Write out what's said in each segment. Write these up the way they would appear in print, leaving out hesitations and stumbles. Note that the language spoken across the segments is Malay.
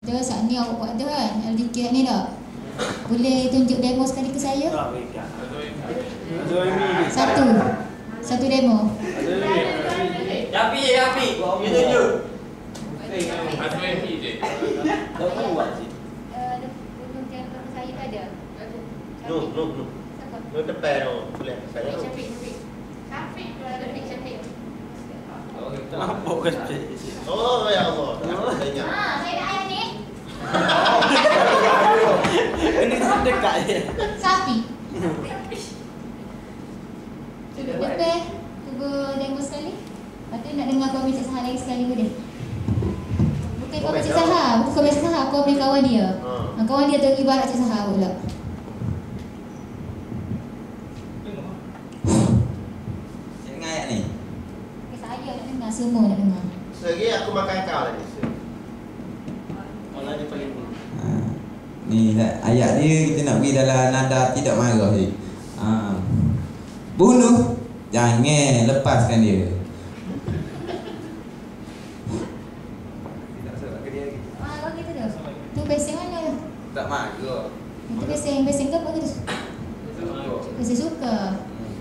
Dah saat ni awak buat dah kan LDK ni tak? Boleh tunjuk demo sekali ke saya? Satu demo. Yapi. Dia tunjuk. Satu MP je. Kau buat sih. Untuk telefon saya tak ada. No. No tepi no. Boleh tepi no. Syafiq. Mampu kan? Oh ya Allah. Tanya. Saya dah ayat ni. Ini dekat je. Sapi. Lebih. Cuba demo sekali. Lepas tu nak dengar komen Cik Sahar lagi sekali boleh? Bukan komen Cik Sahar. Bukan komen Cik Sahar. Komen kawan dia. Kawan dia tu ibarat Cik Sahar pula. Saya dengar ayat ni. Saya nak dengar. Semua nak dengar. Segi aku makan kau lagi. Orang dia paling Ni ayat dia kita nak pergi dalam nada tidak marah ni. Bunuh, jangan lepaskan dia. Tak sebab ke dia lagi. Marah gitu dah. Tu besen mana? Tak marah. Itu besen ke apa gitu? Besen suka.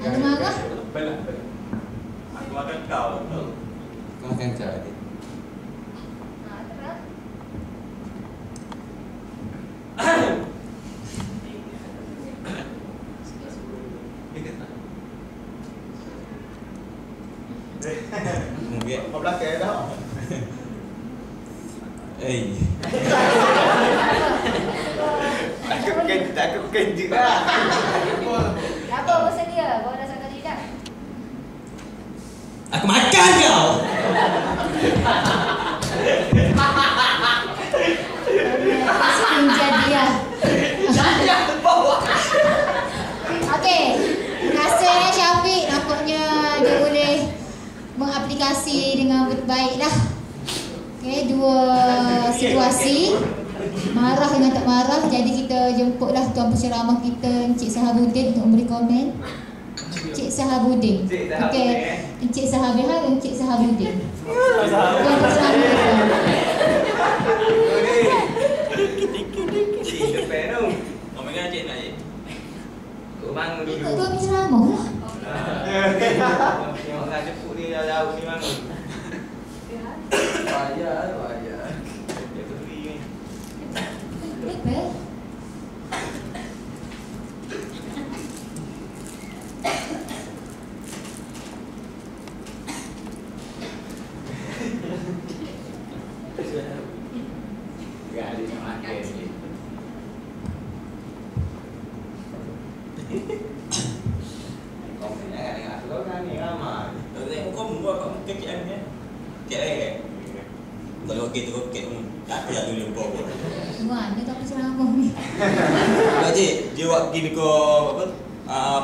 Ada marah? Belak. aku makan kau. Kau makan kau tadi. Mungkin. Kau belakang dah. Aku kenji dah. Apa pasal dia? Bawa dah sakit lidah. Aku makan kau. Jadi ya. Okey. Terima kasih Syafiq. Nampaknya dia boleh mengaplikasi dengan baik lah. Okey, dua situasi. Marah dengan tak marah. Jadi kita jemputlah tuan penceramah kita Encik Sahabudin untuk memberi komen. Encik Sahabudin. Okey. Encik Sahabihar dan Encik Sahabudin. Tuan penceramah kita. Ikut tuan penceramah lah. Tengok kan jepuk ni jauh ni mana. Bayar. Dia beri ni. Betul. Enggak ada nak makan ni. Kau jangan dengar aku kan ni ramai. Kau tengok kau buat kat muka KM ni. KM. Kalau okey tu okey pun tak ada dulu bawa. Mana tuan penceramah ni? Tak cik, dia buat gini kau apa?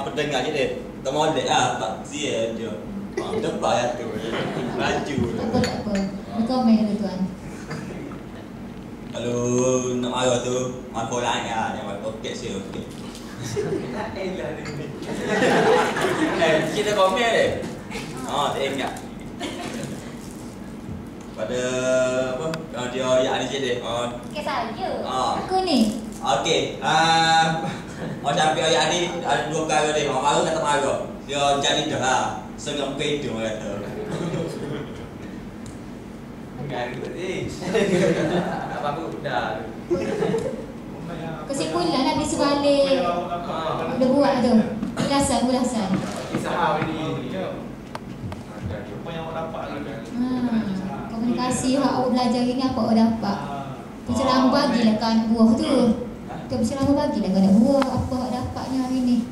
Pendengar je dia. Tak molek lah, tak sia dia. Depan ya tu. Laju. Tak apa. Komen dulu tuan. Kalau nak marah tu, mampu lain lah. Jangan okey sih okey. Kita komen dia. Tak ingat. Pada apa? Dia ayat ni je dia. Okey saja. Aku ni. Okey. Orang sampai ayat ni ada dua perkara dia. Orang marah kata marah. Dia jadi dah lah. Senang muka hidung orang kata. Garu ni. Apa dah. Kesimpulan nak di sebalik. Dia buat tu. Ulasan. Kisah ni. Apa yang awak dapat lagi? Komunikasi hak awak belajar ni apa awak dapat? Penceramah bagilah ke anak buah tu. Tu penceramah bagilah ke anak buah apa awak dapatnya hari ni.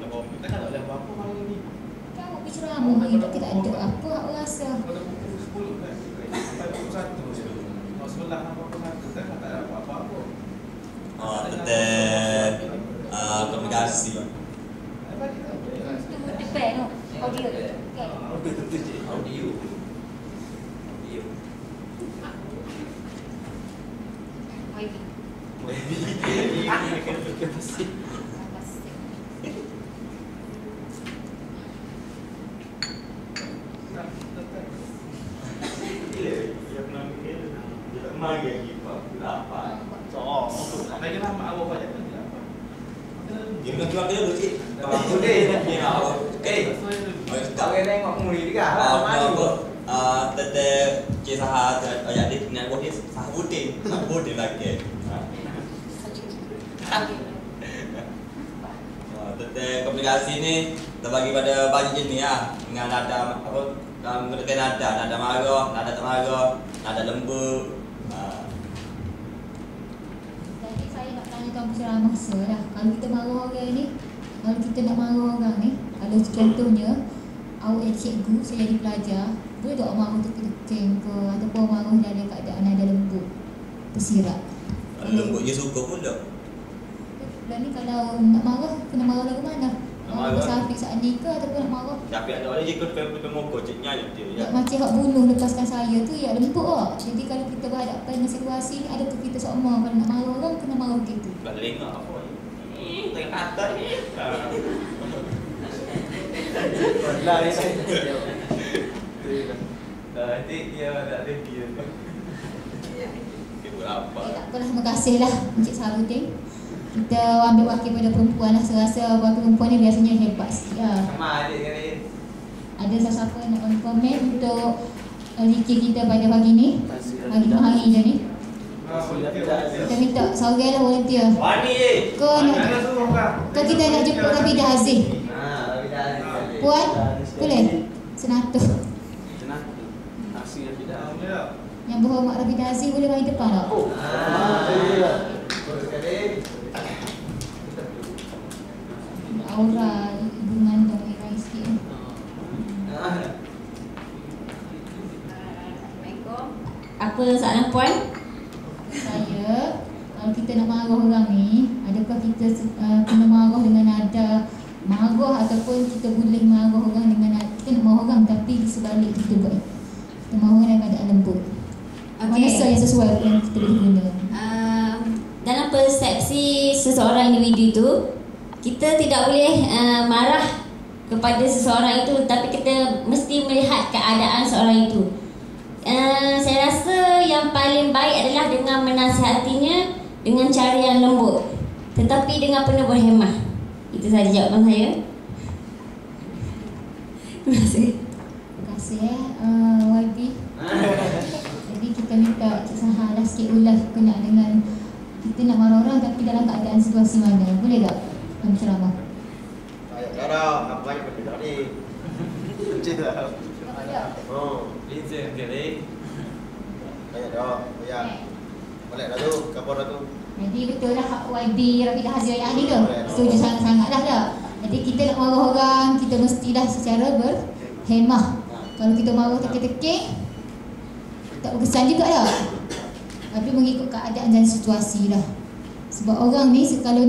Kita kan tak boleh apa-apa malam ni. Kan awak penceramah hari tu kita ada apa awak rasa? Pada pukul 10 kan. Sampai pukul 1 je. Kalau sebelah pukul 1 kan tak ada apa-apa. Tentang komunikasi. Depan tu. Audio. Audio. Wavy. Ini kena fikir pasti. Dia dengan keluarga dulu cik. Aku deh. Dia nak apa? Tak boleh tengok muli juga. Tetap cik sahah ayat dia nak buat dia sahah butin. Nak butin lagi. Tetap komunikasi ni terbagi pada banyak jenis lah. Dengan nada apa? Menggunakan nada marah, nada tak marah, nada lembut. Jadi saya nak tanya tuan penceramah masa lah. Kalau kita marah orang ni, kalau kita nak marah orang ni, kalau contohnya awak jadi cikgu, saya jadi pelajar, boleh tak awak marah tekeng ke ataupun marah dalam keadaan nada lembut, tersirat? Lembut je suka pun tak. Dan ni kalau nak marah, kena marah lagu mana? Marah Syafiq Sa'di ke ataupun nak marah? Syafiq ada orang je kau ke muka ciknya je dia. Macam hak bunuh lepaskan saya tu ya lembut lah. Jadi kalau kita berhadapan dengan situasi ni, adakah kita seorang kalau nak marah orang kena marah begitu? Bukan lengah apa ni. Tengah kata ni. Lah ni saya. Nanti dia tak ada dia. Kita buat apa? Tak apalah, terima kasih lah Encik Sarudin. Kita ambil wakil pada perempuan lah. Saya rasa wakil perempuan ni biasanya hebat sikit lah. Sama adik kali. Ada siapa-siapa yang nak komen untuk zikir kita pada pagi ni? Pagi 2 hari je ni. Kita minta seorang lah volunteer. Wani je. Kau nak, kau kita nak jemput Rafidah Aziz. Rafidah Aziz. Puan, boleh? Senatus. Nasi Rafidah. Yang berhormat Rafidah Aziz boleh bagi depan tak? Aura ibu mengandung Ira sikit. Apa soalan puan? Saya, kalau kita nak marah orang ni, adakah kita kena marah dengan nada marah ataupun kita boleh marah orang dengan nada, kita nak marah orang tapi di sebalik kita buat, kita marah orang dengan keadaan lembut. Mana yang sesuai yang kita boleh guna? Dalam persepsi seseorang individu itu, kita tidak boleh marah kepada seseorang itu, tapi kita mesti melihat keadaan seorang itu. Saya rasa yang paling baik adalah dengan menasihatinya dengan cara yang lembut, tetapi dengan penuh berhemah. Itu sahaja jawapan saya. Terima kasih. Terima kasih YB. Jadi kita minta Cik Sahah lah sikit ulas berkenaan dengan kita nak marah orang tapi dalam keadaan situasi mana. Boleh tak? Penceramah. Cara apa yang berbeda ni? Cik lah. Oh, Listen kali. banyak dah. Ya. Boleh dah tu, kabar dah tu. Jadi betul lah hak YB Rafidah Aziz ayat ni tu. Setuju sangat-sangat dah dah. Jadi kita nak marah orang, kita mestilah secara berhemah. Kalau kita marah tekek-tekek, tak berkesan juga dah. Tapi mengikut keadaan dan situasi lah. Sebab orang ni kalau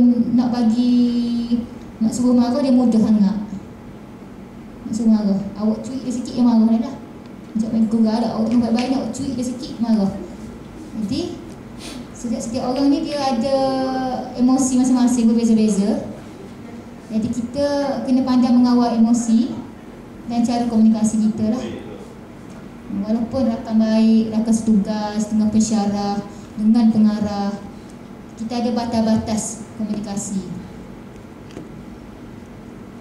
nak suruh marah dia mudah sangat. Nak suruh marah, awak cuik dia sikit dia marah dah. Macam main kurang dah, awak tengok baik-baik awak cuik dia sikit marah. Jadi setiap orang ni dia ada emosi masing-masing berbeza-beza. Jadi kita kena pandai mengawal emosi dan cara komunikasi kita lah. Walaupun rakan baik, rakan setugas, dengan pensyarah, dengan pengarah, kita ada batas-batas komunikasi.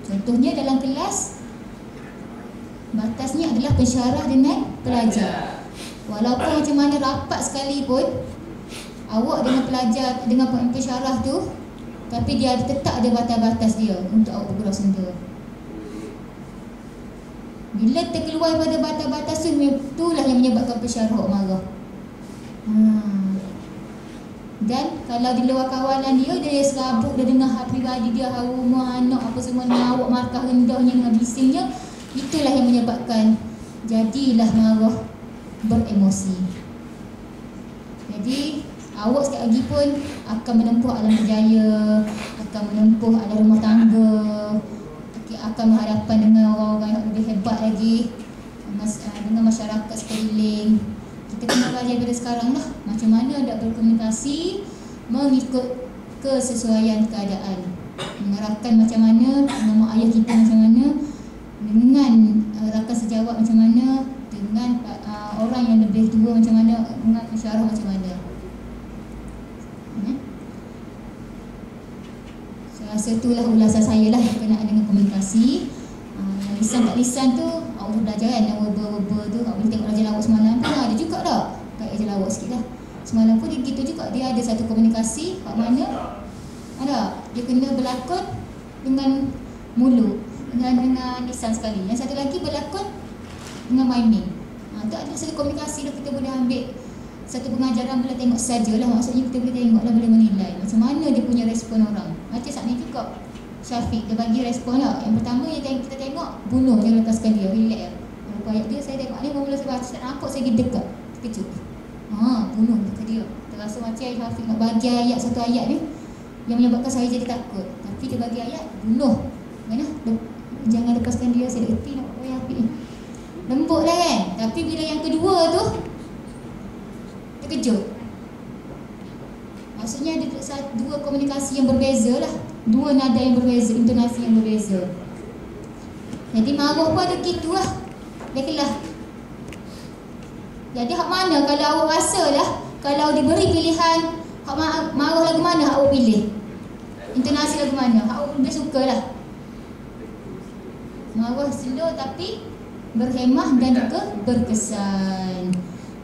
Contohnya dalam kelas, batasnya adalah pensyarah dengan pelajar. Walaupun macam mana rapat sekalipun, awak dengan pelajar, dengan pensyarah tu, tapi dia tetap ada batas-batas dia untuk awak bergurau senda. Bila terkeluar pada batas-batas tu, itulah yang menyebabkan pensyarah awak marah. Dan kalau di luar kawalan dia, dia serabut, dia dengar hak pribadi dia, hak rumah, anak, apa semua dengan awak, markah rendahnya dengan bisingnya, itulah yang menyebabkan jadilah marah beremosi. Jadi awak sekali lagi pun akan menempuh alam berjaya, akan menempuh alam rumah tangga, akan berhadapan dengan orang-orang yang lebih hebat lagi, dengan masyarakat sekeliling. Kita kena belajar pada sekarang lah macam mana nak berkomunikasi mengikut kesesuaian keadaan, mengarahkan macam mana dengan mak ayah kita macam mana, dengan rakan sejawat macam mana, dengan orang yang lebih tua macam mana, dengan pensyarah macam mana. Saya rasa tu itulah ulasan saya lah berkenaan dengan komunikasi. Lisan tak lisan tu Allah belajar kan, yang weba tu. Awak boleh tengok Raja Lawak semalam pun ada juga dah. Kat Raja Lawak sikit lah. Semalam pun dia gitu juga, dia ada satu komunikasi kat mana dia kena berlakon dengan mulut, dengan lisan sekali. Yang satu lagi berlakon dengan miming. Tu ada satu komunikasi dah, kita boleh ambil satu pengajaran, boleh tengok sajalah. Maksudnya kita boleh tengok lah, boleh menilai macam mana dia punya respon orang. Macam saat ni juga Syafiq dia bagi respon lah. Yang pertama yang kita tengok, bunuh, jangan lepaskan dia, relax. Lepas ayat dia saya tengok ni mula saya baca, tak nampak, saya pergi dekat, terkejut. Bunuh dekat dia. Terasa macam Syafiq nak bagi ayat, satu ayat ni yang menyebabkan saya jadi takut. Tapi dia bagi ayat, bunuh. Mana? Jangan lepaskan dia, saya dah erti nak buat Syafiq ni. Lembut lah kan. Tapi bila yang kedua tu terkejut. Maksudnya ada dua komunikasi yang berbeza lah, dua nada yang berbeza, intonasi yang berbeza. Jadi marah pun ada gitu lah, dia kelah. Jadi hak mana kalau awak rasa lah, kalau diberi pilihan hak marah lagu mana awak pilih, intonasi lagu mana awak lebih suka lah. Marah slow tapi berhemah dan juga berkesan.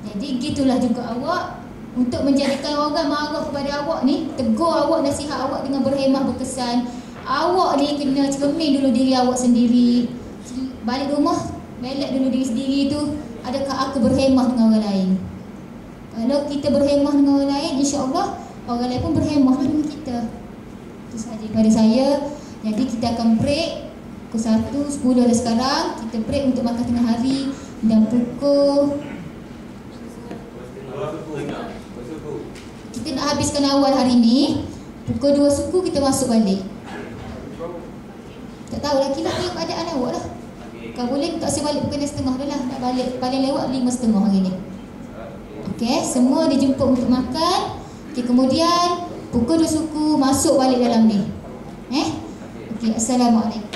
Jadi gitulah juga awak, untuk menjadikan orang marah kepada awak ni, tegur awak, nasihat awak dengan berhemah, berkesan. Awak ni kena cermin dulu diri awak sendiri. Balik rumah, belak dulu diri sendiri tu, adakah aku berhemah dengan orang lain? Kalau kita berhemah dengan orang lain, insya-Allah orang lain pun berhemah dengan kita. Itu sahaja daripada saya. Jadi kita akan break pukul 1.10 dah sekarang. Kita break untuk makan tengah hari. Dan pukul, kita nak habiskan awal hari ni. Pukul 2 suku kita masuk balik. Tak tahu lagi lah tengok keadaan awak lah. Kalau boleh tak saya balik pukul 6.30 dah lah. Nak balik paling lewat 5.30 hari ni. Okey, semua dijemput untuk makan. Okey, kemudian pukul 2 suku masuk balik dalam ni. Okey, Assalamualaikum.